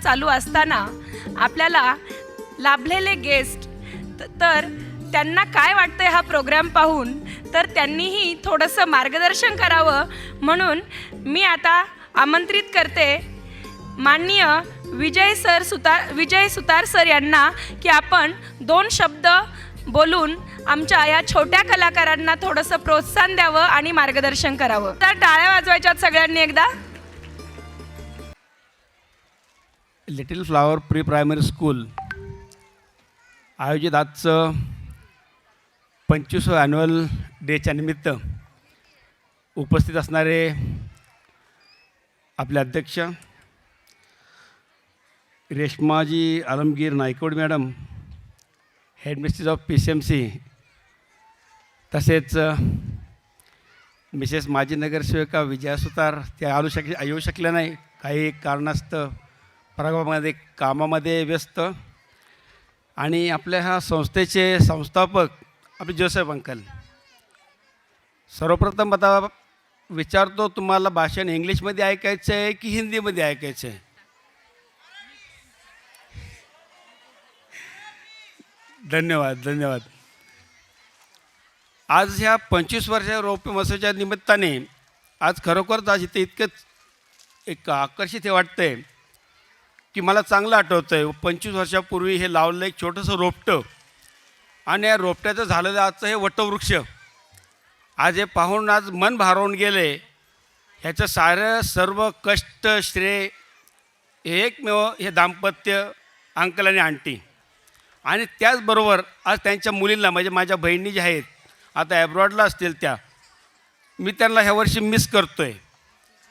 चालू असताना आपल्याला लाभलेले गेस्ट तर त्यांना काय वाटतंय हा प्रोग्राम पाहून, तर त्यांनीही थोडंसं मार्गदर्शन करावं म्हणून मी आता आमंत्रित करते माननीय विजय सुतार सर यांना की आपण 2 शब्द बोलून आमच्या या छोट्या कलाकारांना थोडंसं प्रोत्साहन द्यावं आणि मार्गदर्शन करावं. तर टाळ्या वाजवायच्यात सगळ्यांनी एकदा. Little flower pre primary school आयोजित आजचं 25वे ॲन्युअल डेच्या निमित्त उपस्थित असणारे आपले अध्यक्ष Reshmaji Alamgir Nayakwad madam, headmistress of PCMC, तसेच मिसेस माजी नगरसेविका विजया सुतार, त्या येऊ शकल्या नाही, काही कारणास्तव प्रभागामध्ये कामामध्ये व्यस्त, आणि आपल्या ह्या संस्थेचे संस्थापक आपले जोसेफ अंकल. सर्वप्रथम आता विचारतो, तुम्हाला भाषण इंग्लिशमध्ये ऐकायचं आहे की हिंदीमध्ये ऐकायचं आहे? धन्यवाद धन्यवाद. आज ह्या 25 वर्षाच्या रौप्य महोत्सवाच्या निमित्ताने आज खरोखरच आज इथे इतकंच एक आकर्षित हे वाटतं आहे की मला चांगलं आठवतं आहे 25 वर्षापूर्वी हे लावलेलं एक छोटंसं रोपटं, आणि या रोपट्याचं झालेलं आजचं हे वटवृक्ष आज हे पाहून आज मन भारावून गेले. ह्याचं सर्व कष्ट श्रेय एकमेव हे दाम्पत्य अंकल आणि आंटी, आणि त्याचबरोबर आज त्यांच्या मुलींना म्हणजे माझ्या बहिणी ज्या आहेत आता ॲब्रॉडला असतील मी त्यांना ह्या वर्षी मिस करतो आहे.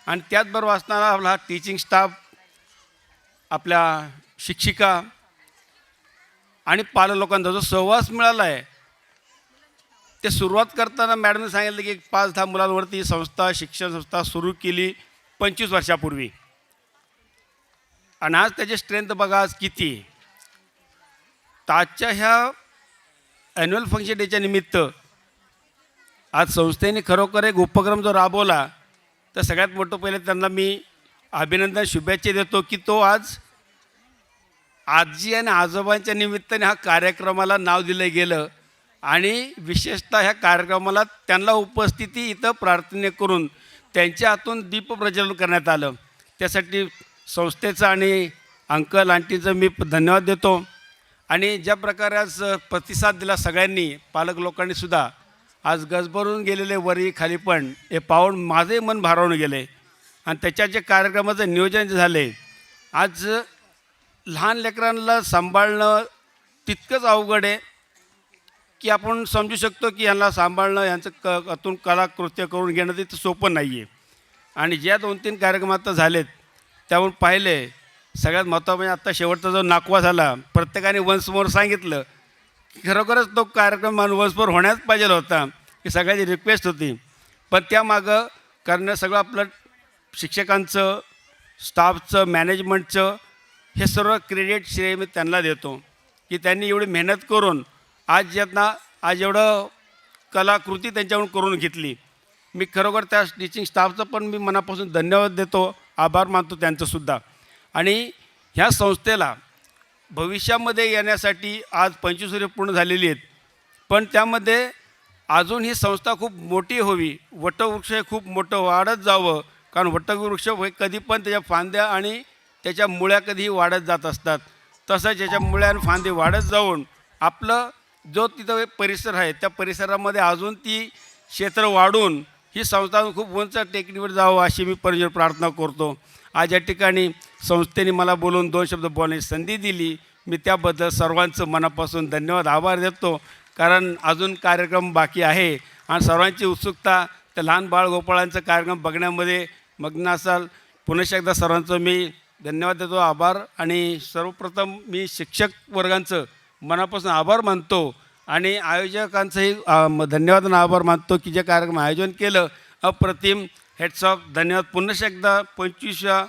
आणि त्याचबरोबर असणारा आपला हा टीचिंग स्टाफ, आपल्या शिक्षिका आणि पालक लोकांचा जो सहवास मिळाला आहे, ते सुरुवात करताना मॅडमने सांगितलं की 5-10 मुलांवरती संस्था शिक्षण संस्था सुरू केली 25 वर्षापूर्वी, आणि आज त्याची स्ट्रेंथ बघा आज किती. आजच्या ह्या ॲन्युअल फंक्शन डेच्या निमित्त आज संस्थेने खरोखर एक उपक्रम जो राबवला, तर सगळ्यात मोठं पहिले त्यांना मी अभिनंदन शुभेच्छा देतो की तो आज आजी आणि आजोबांच्या निमित्ताने हा कार्यक्रमाला नाव दिलं गेलं, आणि विशेषतः ह्या कार्यक्रमाला त्यांना उपस्थिती इथं प्रार्थना करून त्यांच्या हातून दीप प्रज्वलन करण्यात आलं. त्यासाठी संस्थेचं आणि अंकल आंटीचं मी धन्यवाद देतो. आणि ज्या प्रकारे आज प्रतिसाद दिला सगळ्यांनी, पालक लोकांनीसुद्धा आज गजबरून गेलेले वरी खाली पण हे पाहून माझे मन भारावून गेले. आणि त्याच्या जे कार्यक्रमाचं नियोजन झाले, आज लहान लेकरांना सांभाळणं तितकंच अवघड आहे की आपण समजू शकतो की यांना सांभाळणं, यांचं आतून कलाकृत्य करून घेणं तिथं सोपं नाही आहे. आणि ज्या 2-3 कार्यक्रम आता झालेत त्यावरून पाहिले, सगळ्यात महत्त्वाचं म्हणजे आत्ता शेवटचा जो नाकवा झाला, प्रत्येकाने वन्स मोर सांगितलं, खरोखरच तो कार्यक्रम वन्स मोर होण्याच पाहिजे होता, की सगळ्याची रिक्वेस्ट होती. पण त्यामागं करणं सगळं आपलं शिक्षकांचं, स्टाफचं, मॅनेजमेंटचं हे सर्व क्रेडिट श्रेय मी त्यांना देतो की त्यांनी एवढी मेहनत करून आज एवढं कलाकृती त्यांच्याकडून करून घेतली. मी खरोखर त्या टीचिंग स्टाफचं पण मी मनापासून धन्यवाद देतो, आभार मानतो त्यांचंसुद्धा. आणि ह्या संस्थेला भविष्यामध्ये येण्यासाठी आज 25 वर्षे पूर्ण झालेली आहेत, पण त्यामध्ये अजून ही संस्था खूप मोठी व्हावी, वटवृक्ष हे खूप मोठं वाढत जावं, कारण वटवृक्ष हे कधी पण त्याच्या फांद्या आणि त्याच्या मुळ्या कधीही वाढत जात असतात. तसंच याच्या मुळ्या आणि फांदे वाढत जाऊन आपलं जो तिथं परिसर आहे त्या परिसरामध्ये अजून ती क्षेत्र वाढून ही संस्था खूप उंच टेकडीवर जावं अशी मी परमेश्वर प्रार्थना करतो. आज या ठिकाणी संस्थेने मला बोलून 2 शब्द बोलण्याची संधी दिली, मी त्याबद्दल सर्वांचं मनापासून धन्यवाद आभार देतो. कारण अजून कार्यक्रम बाकी आहे आणि सर्वांची उत्सुकता त्या लहान बाळगोपाळांचं कार्यक्रम बघण्यामध्ये मग्न असाल. पुन्हा एकदा सर्वांचं मी धन्यवाद देतो, आभार. आणि सर्वप्रथम मी शिक्षक वर्गांचं मनापासून आभार मानतो आणि आयोजकांचंही धन्यवाद आणि आभार मानतो की जे कार्यक्रम आयोजन केलं अप्रतिम. हेड्स ऑफ धन्यवाद. पुन्हा एकदा 25व्या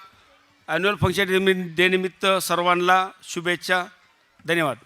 ॲन्युअल फंक्शन डे निमित्त सर्वांना शुभेच्छा. धन्यवाद.